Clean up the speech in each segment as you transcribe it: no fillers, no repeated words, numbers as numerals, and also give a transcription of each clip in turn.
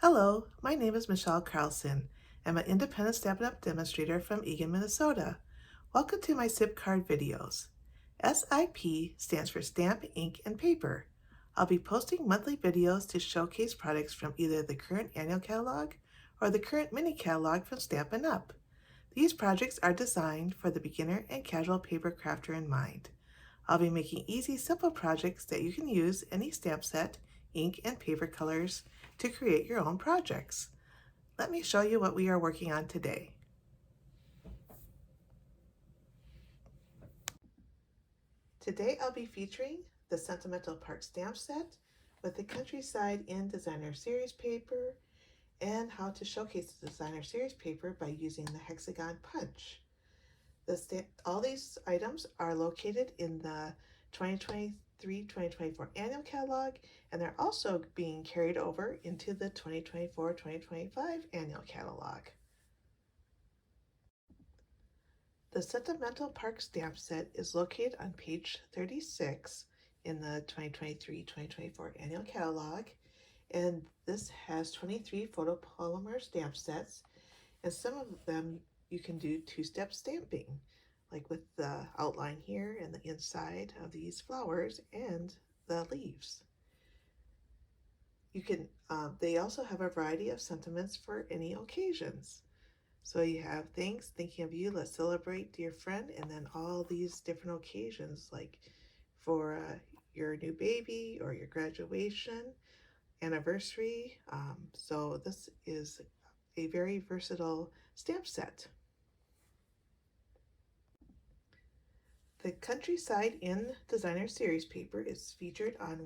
Hello, my name is Michelle Carlson. I'm an independent Stampin' Up! Demonstrator from Eagan, Minnesota. Welcome to my S.I.P card videos. S.I.P stands for Stamp, Ink, and Paper. I'll be posting monthly videos to showcase products from either the current annual catalog or the current mini catalog from Stampin' Up! These projects are designed for the beginner and casual paper crafter in mind. I'll be making easy, simple projects that you can use any stamp set, ink, and paper colors to create your own projects. Let me show you what we are working on today. Today I'll be featuring the Sentimental Park stamp set with the Countryside in Designer Series paper and how to showcase the Designer Series paper by using the Hexagon punch. All these items are located in the 2023-2024 annual catalog, and they're also being carried over into the 2024-2025 annual catalog. The Sentimental Park stamp set is located on page 36 in the 2023-2024 annual catalog, and this has 23 photopolymer stamp sets, and some of them you can do two-step stamping, like with the outline here and the inside of these flowers and the leaves. They also have a variety of sentiments for any occasions. So you have thanks, thinking of you, let's celebrate, dear friend, and then all these different occasions, like for your new baby or your graduation, anniversary. So this is a very versatile stamp set. The Countryside in Designer Series paper is featured on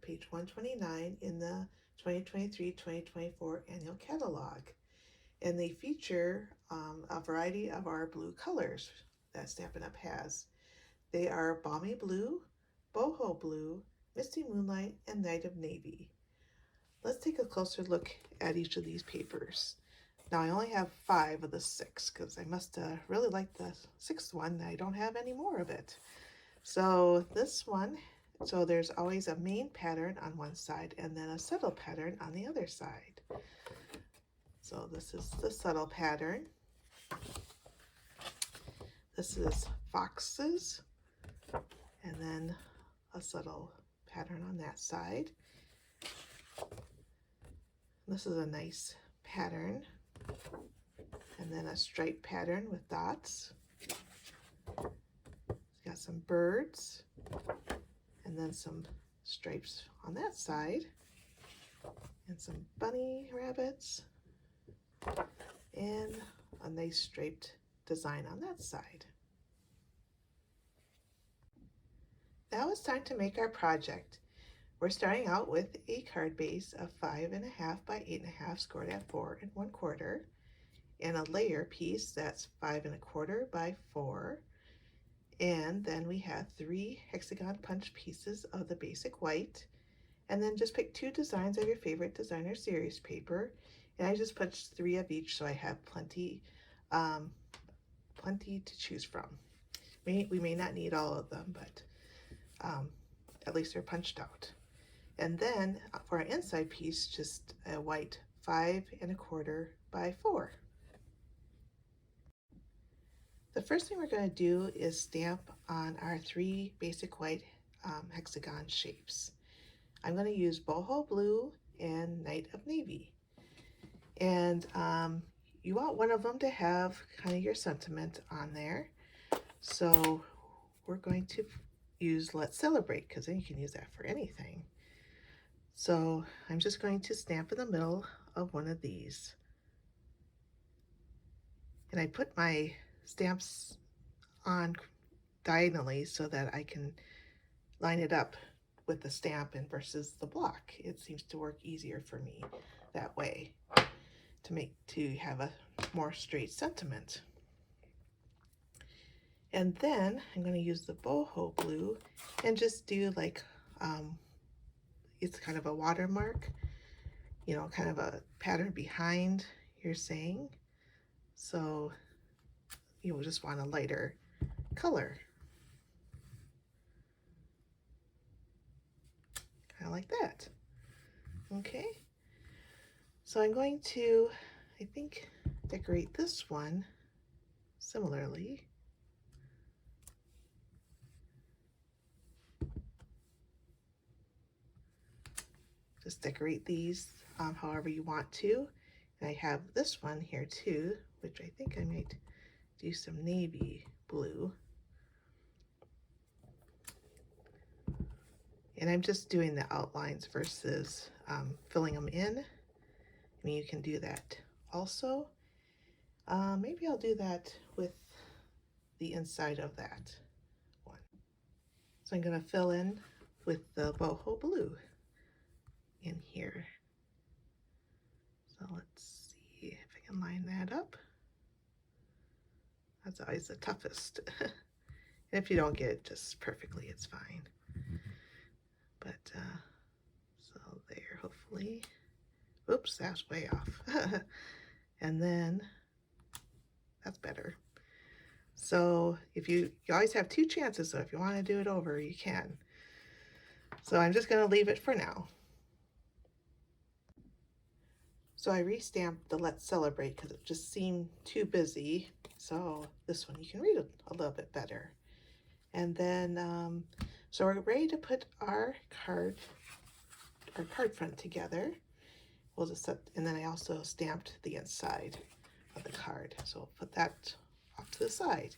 page 129 in the 2023-2024 annual catalog. And they feature a variety of our blue colors that Stampin' Up! Has. They are Balmy Blue, Boho Blue, Misty Moonlight, and Night of Navy. Let's take a closer look at each of these papers. Now I only have 5 of the 6 because I must really like the 6th one. I don't have any more of it. So this one, so there's always a main pattern on one side and then a subtle pattern on the other side. So this is the subtle pattern. This is foxes, and then a subtle pattern on that side. This is a nice pattern, and then a stripe pattern with dots. It's got some birds, and then some stripes on that side, and some bunny rabbits, and a nice striped design on that side. Now it's time to make our project. We're starting out with a card base of 5.5 by 8.5 scored at 4 1/4, and a layer piece that's 5 1/4 by 4. And then we have 3 hexagon punch pieces of the basic white, and then just pick 2 designs of your favorite Designer Series paper. And I just punched 3 of each, so I have plenty to choose from. We may not need all of them, but at least they're punched out. And then for our inside piece, just a white 5 1/4 by 4. The first thing we're going to do is stamp on our 3 basic white hexagon shapes. I'm going to use Boho Blue and Night of Navy. And you want one of them to have kind of your sentiment on there. So we're going to use Let's Celebrate, because then you can use that for anything. So I'm just going to stamp in the middle of one of these. And I put my stamps on diagonally so that I can line it up with the stamp and versus the block. It seems to work easier for me that way to have a more straight sentiment. And then I'm going to use the Boho Blue and just do like it's kind of a watermark, you know, kind of a pattern behind your saying. So you will just want a lighter color, kind of like that. Okay, So I'm going to, I think, decorate this one similarly. Just decorate these however you want to. And I have this one here too, which I think I might do some navy blue. And I'm just doing the outlines versus filling them in. I mean, you can do that also. Maybe I'll do that with the inside of that one. So I'm going to fill in with the boho blue in here. So let's see if I can line that up. That's always the toughest. And if you don't get it just perfectly, it's fine. But so there, hopefully. Oops, that's way off. And then that's better. So if you always have two chances, so if you want to do it over, you can. So I'm just going to leave it for now. So I restamped the Let's Celebrate because it just seemed too busy. So this one you can read it a little bit better. And then, so we're ready to put our card front together. We'll just set, and then I also stamped the inside of the card. So I'll put that off to the side.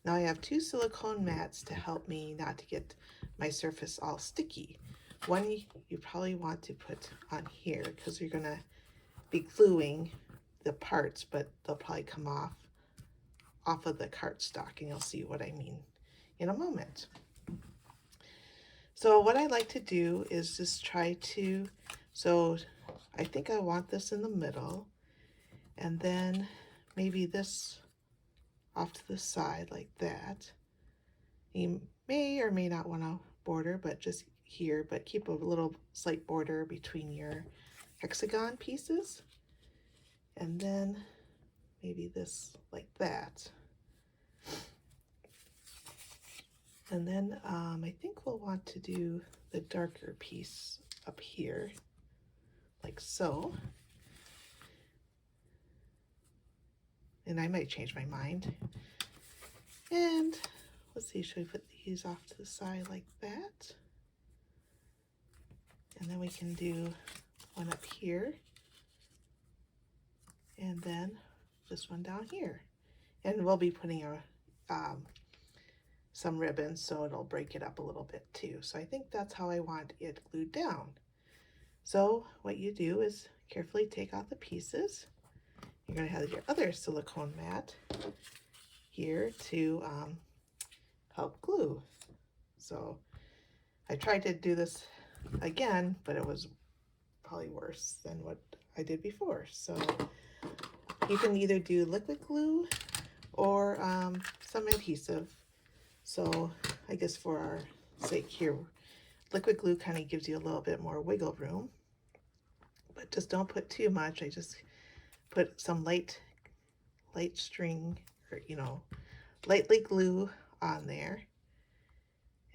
Now I have two silicone mats to help me not to get my surface all sticky. One you probably want to put on here because you're gonna be gluing the parts, but they'll probably come off of the cardstock, and you'll see what I mean in a moment. So what I like to do is just try to, so I think I want this in the middle, and then maybe this off to the side like that. You may or may not want to border, but just here, but keep a little slight border between your hexagon pieces. And then maybe this like that. And then I think we'll want to do the darker piece up here, like so. And I might change my mind. And let's see, should we put these off to the side like that? And then we can do one up here. And then this one down here. And we'll be putting some ribbons so it'll break it up a little bit too. So I think that's how I want it glued down. So what you do is carefully take out the pieces. You're going to have your other silicone mat here to help glue. So I tried to do this again, but it was probably worse than what I did before. So you can either do liquid glue or some adhesive. So I guess for our sake here, liquid glue kind of gives you a little bit more wiggle room, but just don't put too much. I just put some light string, or lightly glue on there,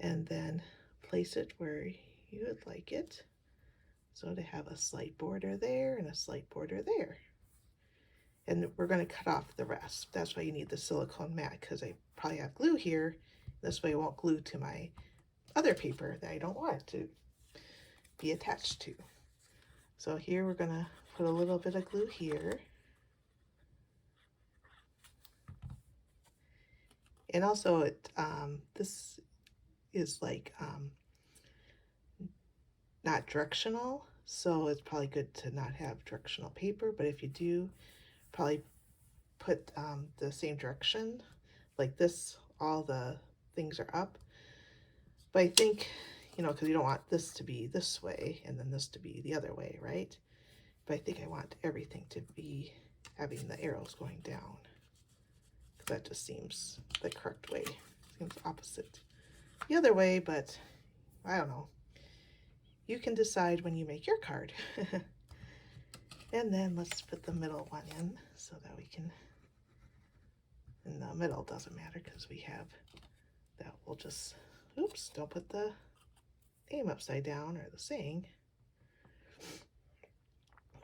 and then place it where you would like it. So to have a slight border there and a slight border there. And we're going to cut off the rest. That's why you need the silicone mat, because I probably have glue here. This way it won't glue to my other paper that I don't want it to be attached to. So here we're going to put a little bit of glue here. And also this is like not directional, so it's probably good to not have directional paper, but if you do, probably put the same direction like this. All the things are up, but I think, because you don't want this to be this way and then this to be the other way, right? But I think I want everything to be having the arrows going down, because that just seems the correct way. Seems opposite the other way, but I don't know. You can decide when you make your card. And then let's put the middle one in so that we can, in the middle doesn't matter because we have that. We'll just, oops, don't put the name upside down or the saying.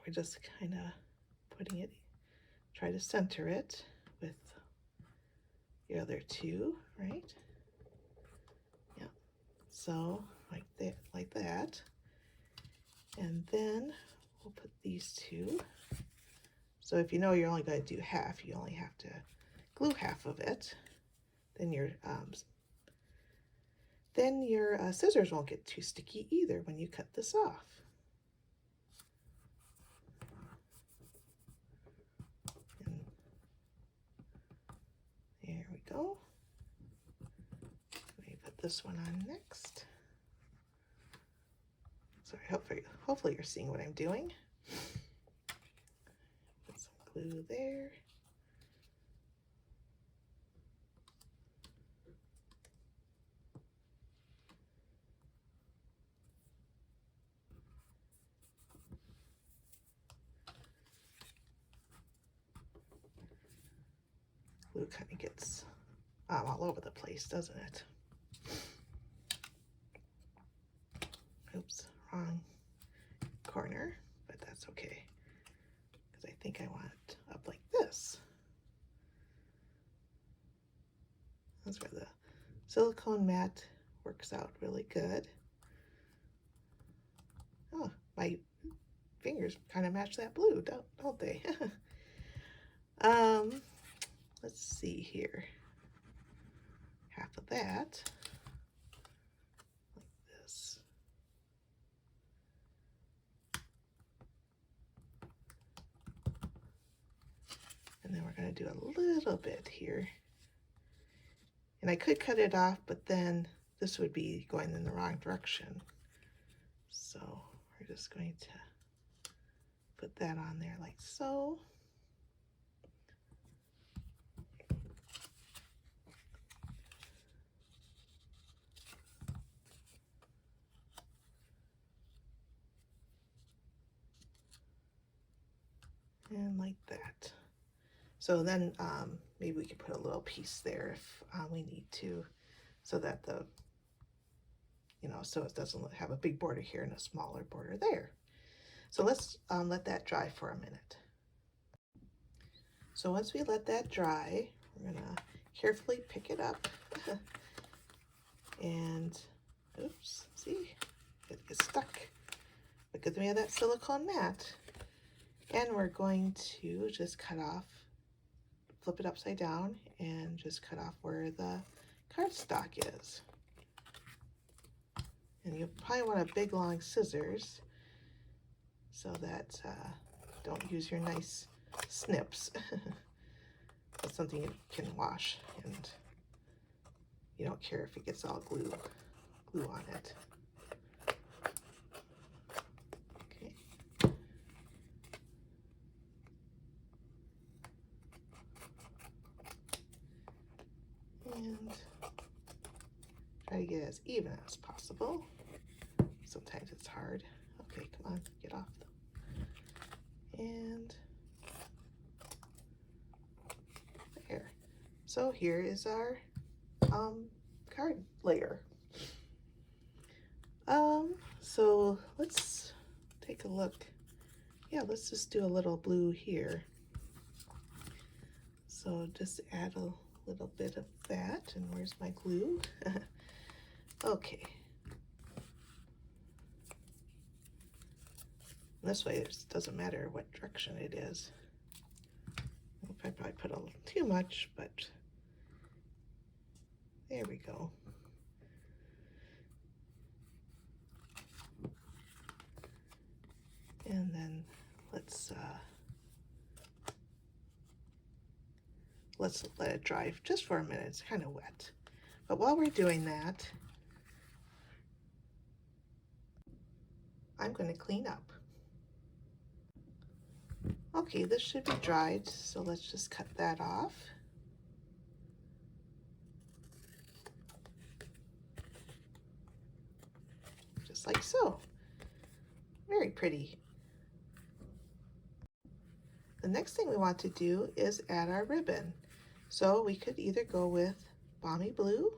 we're just kind of putting it, try to center it with the other two, right? Yeah, so like that. And then we'll put these two. So if you know you're only going to do half, you only have to glue half of it. Then your scissors won't get too sticky either when you cut this off. And there we go. Let me put this one on next. Sorry, hopefully you're seeing what I'm doing. Put some glue there. Glue kind of gets all over the place, doesn't it? Oops, wrong corner, but that's okay, because I think I want it up like this. That's where the silicone mat works out really good. Oh, my fingers kind of match that blue, don't they? Let's see here. Half of that, like this. And then we're going to do a little bit here. And I could cut it off, but then this would be going in the wrong direction. So we're just going to put that on there like so. And like that. So then maybe we could put a little piece there if we need to, so that so it doesn't have a big border here and a smaller border there. So let's let that dry for a minute. So once we let that dry, we're gonna carefully pick it up and oops, see, it gets stuck. Because we have that silicone mat. And we're going to just cut off, flip it upside down, and just cut off where the cardstock is. And you probably want a big long scissors so that don't use your nice snips. That's something you can wash, and you don't care if it gets all glue on it. And try to get as even as possible. Sometimes it's hard. Okay, come on, get off though. And there. So here is our card layer. So let's take a look. Yeah, let's just do a little blue here. So just add a little bit of that. And where's my glue? Okay. This way it doesn't matter what direction it is. I probably put a little too much, but there we go. And then let's let it dry just for a minute. It's kind of wet. But while we're doing that, I'm going to clean up. Okay, this should be dried, so let's just cut that off. Just like so. Very pretty. The next thing we want to do is add our ribbon. So we could either go with Balmy Blue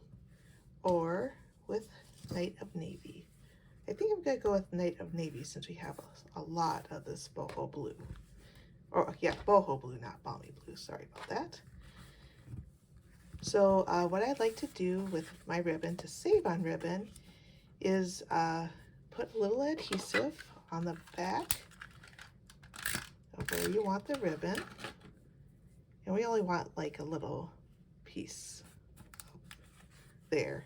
or with Night of Navy. I think I'm gonna go with Night of Navy since we have a lot of this boho blue. Or yeah, boho blue, not balmy blue, sorry about that. So what I'd like to do with my ribbon to save on ribbon is put a little adhesive on the back of where you want the ribbon. And we only want like a little piece there.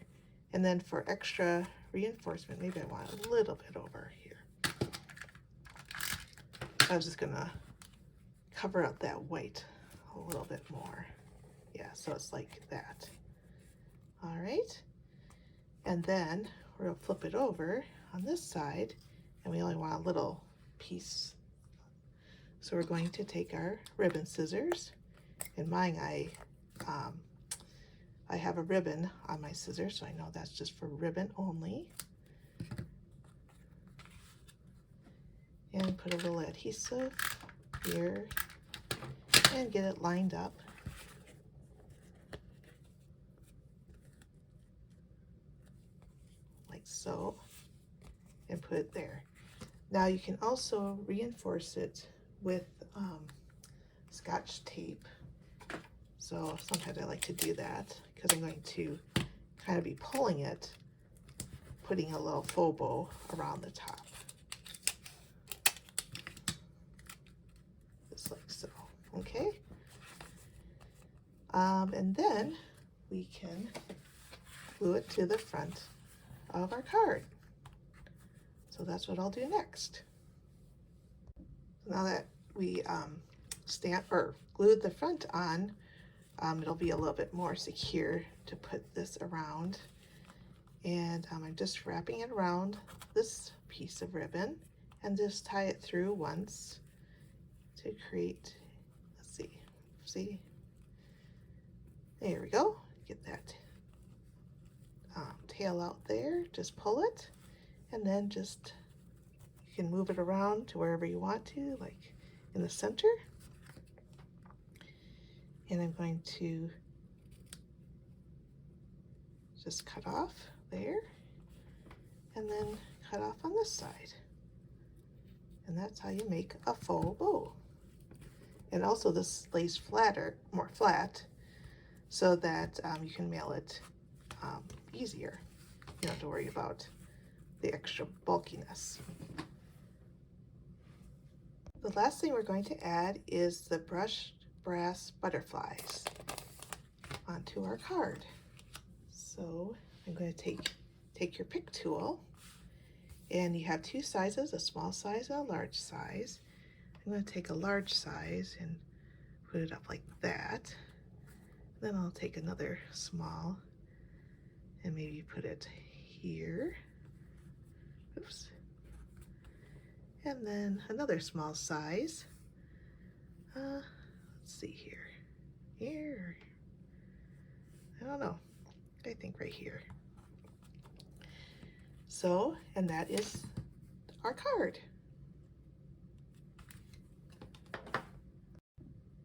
And then for extra reinforcement, maybe I want a little bit over here. I was just gonna cover up that white a little bit more. Yeah, so it's like that. All right. And then we're gonna flip it over on this side, and we only want a little piece. So we're going to take our ribbon scissors. In mine, I have a ribbon on my scissors, so I know that's just for ribbon only. And put a little adhesive here and get it lined up. Like so, and put it there. Now you can also reinforce it with Scotch tape. So sometimes I like to do that because I'm going to kind of be pulling it, putting a little faux bow around the top. Just like so, okay? And then we can glue it to the front of our card. So that's what I'll do next. Now that we stamp or glued the front on, it'll be a little bit more secure to put this around. And I'm just wrapping it around this piece of ribbon and just tie it through once to create, let's see, there we go. Get that tail out there, just pull it, and then just, you can move it around to wherever you want to, like in the center. And I'm going to just cut off there, and then cut off on this side. And that's how you make a faux bow. And also this lays more flat, so that you can mail it easier. You don't have to worry about the extra bulkiness. The last thing we're going to add is the brushed brass butterflies onto our card. So I'm going to take your pick tool, and you have two sizes, a small size and a large size. I'm going to take a large size and put it up like that. Then I'll take another small and maybe put it here. Oops. And then another small size. Let's see here. Here. I don't know. I think right here. So, and that is our card.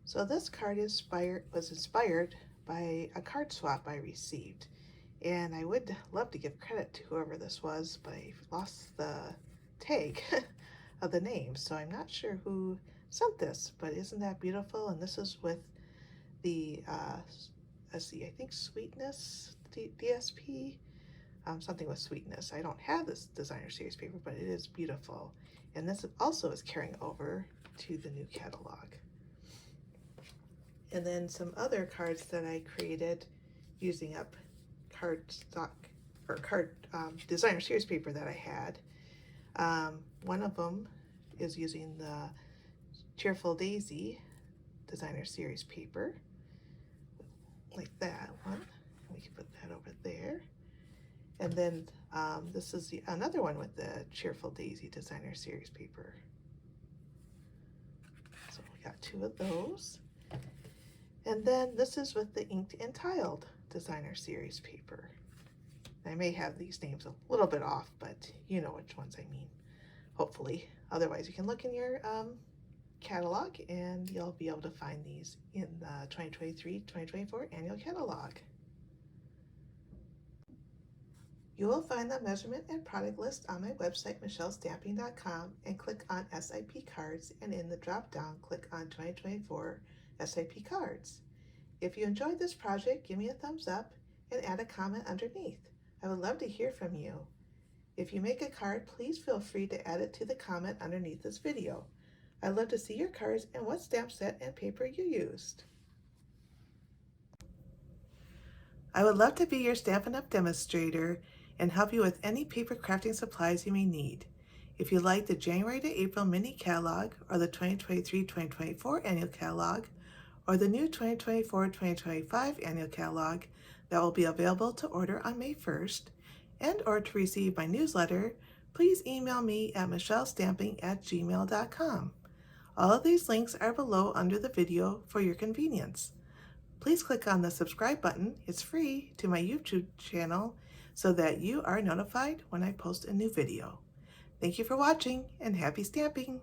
So this card was inspired by a card swap I received. And I would love to give credit to whoever this was, but I lost the tag of the name, so I'm not sure who sent this, but isn't that beautiful? And this is with the, let's see, I think Sweetness, DSP, something with Sweetness. I don't have this designer series paper, but it is beautiful. And this also is carrying over to the new catalog. And then some other cards that I created using up cardstock or designer series paper that I had. One of them is using the Cheerful Daisy designer series paper, like that one. We can put that over there. And then this is another one with the Cheerful Daisy designer series paper. So we got two of those. And then this is with the inked and tiled designer series paper. I may have these names a little bit off, but you know which ones I mean, hopefully. Otherwise, you can look in your catalog and you'll be able to find these in the 2023-2024 annual catalog. You will find the measurement and product list on my website, michellesstamping.com, and click on S.I.P cards, and in the drop-down, click on 2024 S.I.P cards. If you enjoyed this project, give me a thumbs up and add a comment underneath. I would love to hear from you. If you make a card, please feel free to add it to the comment underneath this video. I'd love to see your cards and what stamp set and paper you used. I would love to be your Stampin' Up! Demonstrator and help you with any paper crafting supplies you may need. If you like the January to April mini catalog or the 2023-2024 annual catalog or the new 2024-2025 annual catalog that will be available to order on May 1st, and or to receive my newsletter, please email me at michellesstamping@gmail.com. All of these links are below under the video for your convenience. Please click on the subscribe button, it's free, to my YouTube channel so that you are notified when I post a new video. Thank you for watching and happy stamping!